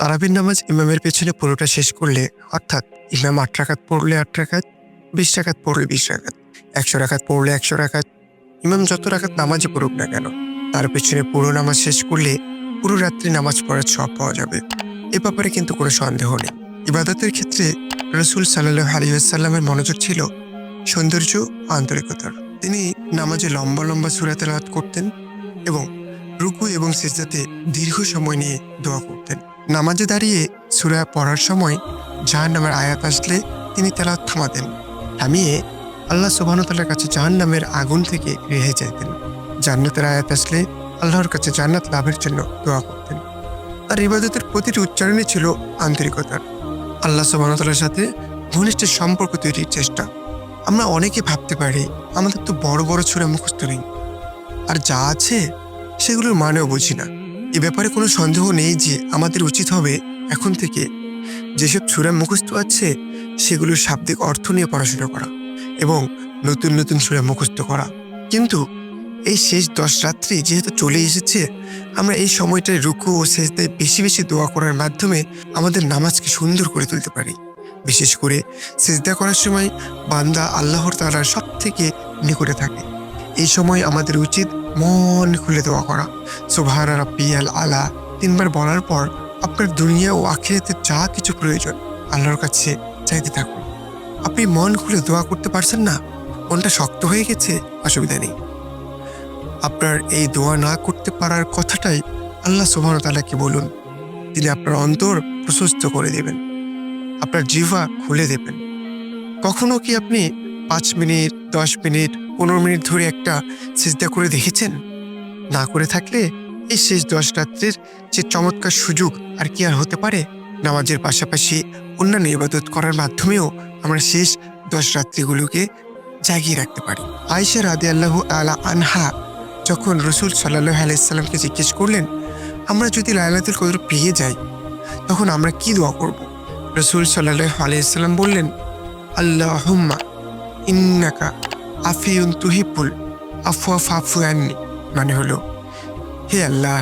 তারাবির নামাজ ইমামের পেছনে পুরোটা শেষ করলে, অর্থাৎ ইমাম ৮ রাকাত পড়লে ৮ রাকাত, ২০ রাকাত পড়লে ২০ রাকাত, ১০০ রাকাত পড়লে ১০০ রাকাত, ইমাম যত রাকাত নামাজে পড়ুক না কেন, তার পেছনে পুরো নামাজ শেষ করলে পুরো রাত্রি নামাজ পড়ার সওয়াব পাওয়া যাবে। এ ব্যাপারে কিন্তু কোনো সন্দেহ নেই। ইবাদতের ক্ষেত্রে রাসূল সাল্লাল্লাহু আলাইহি ওয়াসাল্লামের মনোযোগ ছিল সৌন্দর্য ও আন্তরিকতার। তিনি নামাজে লম্বা লম্বা সূরা তেলাওয়াত করতেন এবং রুকু এবং সিজদাতে দীর্ঘ সময় নিয়ে দোয়া করতেন। নামাজে দাঁড়িয়ে সূরা পড়ার সময় জাহান্নামের আয়াত আসলে তিনি তেলাওয়াত থামাতেন। থামিয়ে আল্লাহ সুবহানাহু ওয়া তাআলার কাছে জাহান্নামের আগুন থেকে রেহাই চাইতেন। জান্নাতের আয়াত আসলে আল্লাহর কাছে জান্নাত লাভের জন্য দোয়া করতেন। তার ইবাদতের প্রতিটি উচ্চারণে ছিল আন্তরিকতার, আল্লাহ সুবহানাহু ওয়া তাআলার সাথে ঘনিষ্ঠ সম্পর্ক তৈরির চেষ্টা। আমরা অনেকে ভাবতে পারি আমাদের তো বড় বড় সূরা মুখস্থ নেই, আর যা আছে সেগুলোর মানেও বুঝি না। এ ব্যাপারে কোনো সন্দেহ নেই যে আমাদের উচিত হবে এখন থেকে যেসব সূরা মুখস্থ আছে সেগুলোর শাব্দিক অর্থ নিয়ে পড়াশোনা করা এবং নতুন নতুন সূরা মুখস্থ করা। কিন্তু এই শেষ ১০ রাত্রি যেহেতু চলে এসেছে, আমরা এই সময়টায় রুকু ও সেজদায় বেশি বেশি দোয়া করার মাধ্যমে আমাদের নামাজকে সুন্দর করে তুলতে পারি। বিশেষ করে সিজদা করার সময় বান্দা আল্লাহর তাআলার সবথেকে নিকটে থাকে। এই সময় আমাদের উচিত মন খুলে দোয়া করা। সুবহানা রাব্বিয়াল আলা ৩ বার বলার পর আপনার দুনিয়া ও আখিরাতের যা কিছু প্রয়োজন আল্লাহর কাছে চাইতে থাকুন। আপনি মন খুলে দোয়া করতে পারছেন না, মনটা শক্ত হয়ে গেছে, অসুবিধা নেই। আপনার এই দোয়া না করতে পারার কথাটাই আল্লাহ সুবহানাহু ওয়া তাআলাকে বলুন। তিনি আপনার অন্তর প্রশস্ত করে দেবেন, আপনার জিহ্বা খুলে দেবেন। কখনো কি আপনি ৫ মিনিট, ১০ মিনিট, ১৫ মিনিট ধরে একটা সিজদা করে দেখেছেন? না করে থাকলে এই শেষ ১০ রাত্রির যে চমৎকার সুযোগ আর কি আর হতে পারে? নামাজের পাশাপাশি অন্যান্য ইবাদত করার মাধ্যমেও আমরা শেষ ১০ রাত্রিগুলোকে জাগিয়ে রাখতে পারি। আয়েশা রাদিয়াল্লাহু তাআলা আনহা যখন রাসূল সাল্লাল্লাহু আলাইহি ওয়াসাল্লামকে জিজ্ঞেস করলেন, আমরা যদি লাইলাতুল কদর পেয়ে যাই তখন আমরা কি দোয়া করব? রাসূল সাল্লাল্লাহু আলাইহি ওয়াসাল্লাম বললেন, আল্লাহুম্মা ইন্নাকা আফিউন তুহিব্বুল আফওয়া ফাফু আন্নি। মানে হলো, হে আল্লাহ,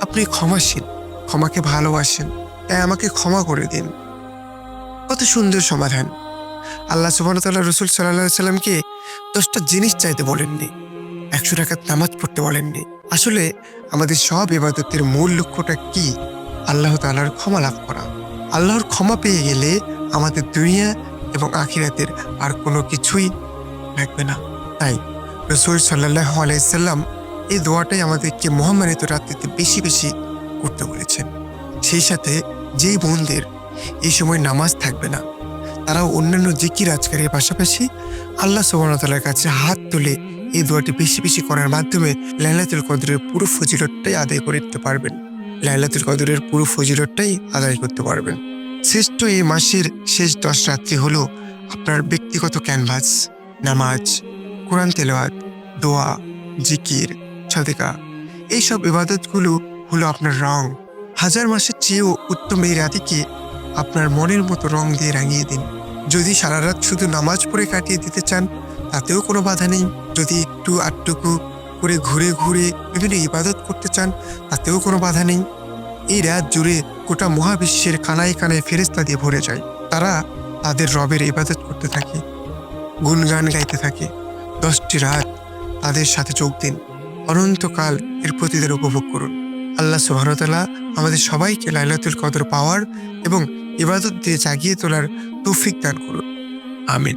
আপনি ক্ষমাশীল, ক্ষমাকে ভালোবাসেন, তাই আমাকে ক্ষমা করে দিন। কত সুন্দর সমাধান! আল্লাহ সুবহানাহু ওয়া তাআলা রাসূল সাল্লাল্লাহু আলাইহি ওয়াসাল্লামকে ১০টা জিনিস চাইতে বলেননি, ১০০ রাকাত নামাজ পড়তে বলেননি। আসলে আমাদের সব ইবাদতের মূল লক্ষ্যটা কি? আল্লাহ তাআলার ক্ষমা লাভ করা। আল্লাহর ক্ষমা পেয়ে গেলে আমাদের দুনিয়া এবং আখিরাতের আর কোনো কিছুই লাগবে না। তাই রাসূল সাল্লাল্লাহু আলাইহি ওয়াসাল্লাম এই দোয়াটাই আমাদেরকে মহামানিত রাত্রিতে বেশি বেশি করতে বলেছেন। সেই সাথে যেই বোনদের এই সময় নামাজ থাকবে না, তারাও অন্যান্য জিকির আজকারের পাশাপাশি আল্লাহ সুবহানাহু ওয়া তাআলার কাছে হাত তুলে এই দোয়াটি বেশি বেশি করার মাধ্যমে লাইলাতুল কদরের পুরো ফজিলতটাই আদায় করে নিতে পারবেন। লাইলাতুল কদরের পুরো ফজিলতটাই আদায় করতে পারবেন। শ্রেষ্ঠ এই মাসের শেষ ১০ রাত্রি হলো আপনার ব্যক্তিগত ক্যানভাস। নামাজ, কোরআন তেলাওয়াত, দোয়া, জিকির, সাদেকা, এইসব ইবাদতগুলো হলো আপনার রং। হাজার মাসের চেয়েও উত্তম এই রাতিকে আপনার মনের মতো রং দিয়ে রাঙিয়ে দিন। যদি সারা রাত শুধু নামাজ পড়ে কাটিয়ে দিতে চান তাতেও কোনো বাধা নেই। যদি একটু আধটুকু করে ঘুরে ঘুরে বিভিন্ন ইবাদত করতে চান তাতেও কোনো বাধা নেই। এই রাত জুড়ে গোটা মহাবিশ্বের কানায় কানায় ফেরেশতা দিয়ে ভরে যায়। তারা তাদের রবের ইবাদত করতে থাকে, গুণগান গাইতে থাকে। ১০টি রাত তাদের সাথে যোগ দিন, অনন্তকাল এর প্রতিদান উপভোগ করুন। আল্লাহ সুবহানাহু ওয়া তাআলা আমাদের সবাইকে লাইলাতুল কদর পাওয়ার এবং ইবাদত দিয়ে জাগিয়ে তোলার তৌফিক দান করুন। আমিন।